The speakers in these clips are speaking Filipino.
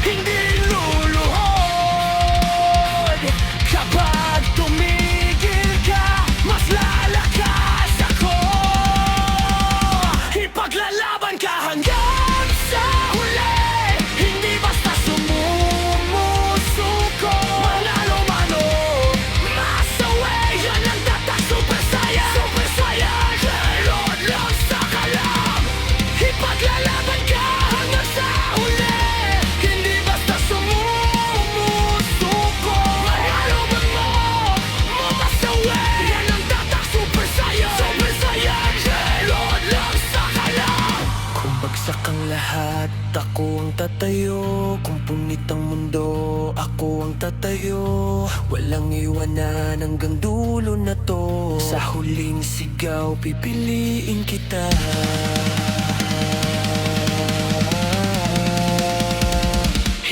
hindi luluhod. Kapag tumigil ka, mas lalakas ako. Ipaglalaban ka hanggang sa huli, hindi basta sumumusuko. Manalo man o masaway, yan ang tatak Super Saiyan. Super Saiyan, meron lang sa kalam. Ipaglalaban ka hanggang sa huli, hindi basta sumumusuko. Manalo man o masaway, yan ang tatak Super Saiyan. Super Saiyan, meron lang sa kalam. Kung bagsak ang lahat, ako ang tatayo. Kung punit ang mundo, ako ang tatayo. Walang iwanan hanggang dulo na to. Sa huling sigaw, pipiliin kita.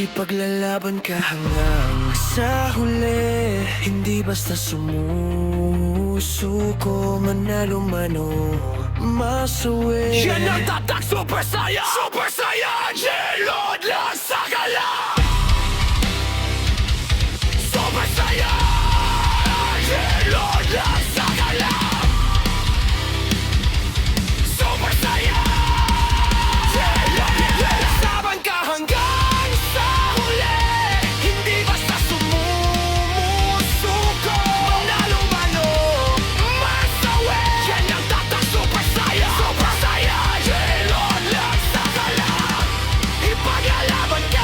Ipaglalaban ka hanggang sa huli, hindi basta sumusuko. Manalo man o masawi, yan ang tatak Super Saiyan. Super Saiyan, silod lang sa kalam. Super Saiyan, silod lang sa kalam. Super Saiyan, silod lang. Laban ka hanggang sa huli, hindi basta sumumusuko. Manalo man o masawi, yan ang tatak Super Saiyan. Super Saiyan, silod lang sa kalam. Ipaglalaban ka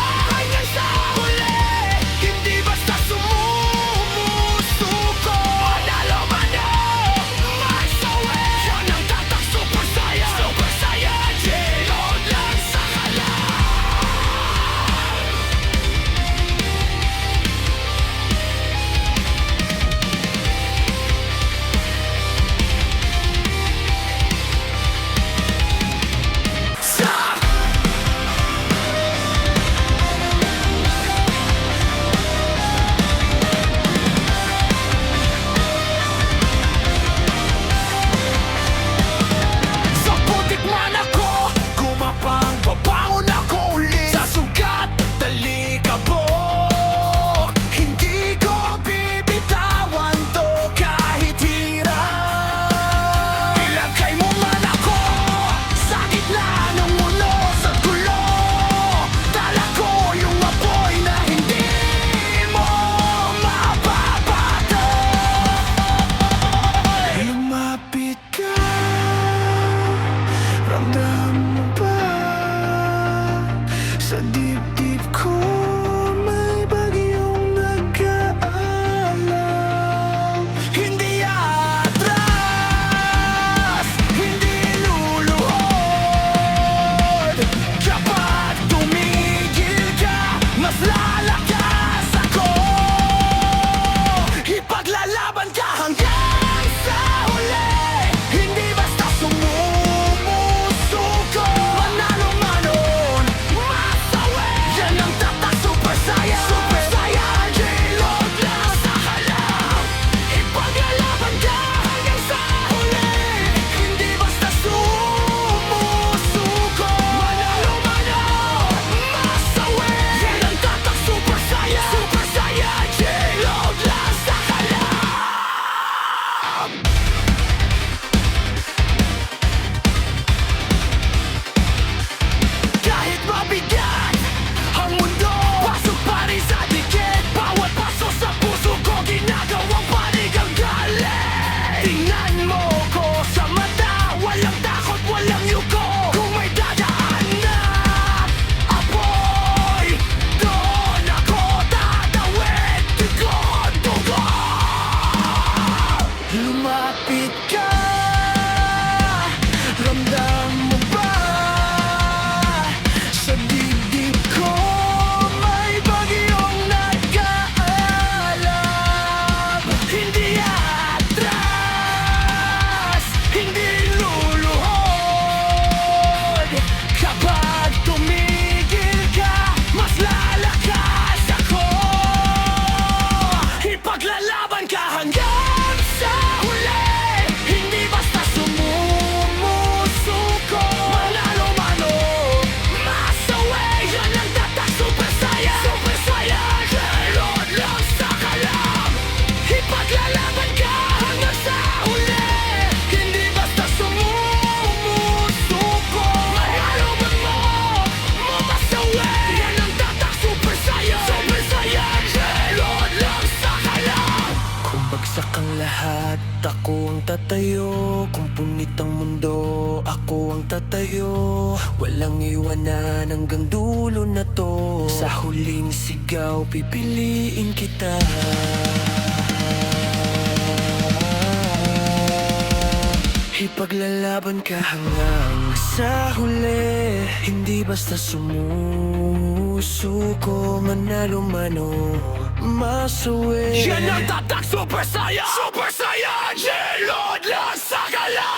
Ako ang tatayo, kung punit ang mundo, ako ang tatayo. Walang iwanan hanggang dulo na to. Sa huling sigaw, pipiliin kita. Ipaglalaban ka hanggang sa huli. Hindi basta sumusuko, manalo man o masuwi. Yan ang tatak Super Saiyan! Super Saiyan! Silod lang sa kala!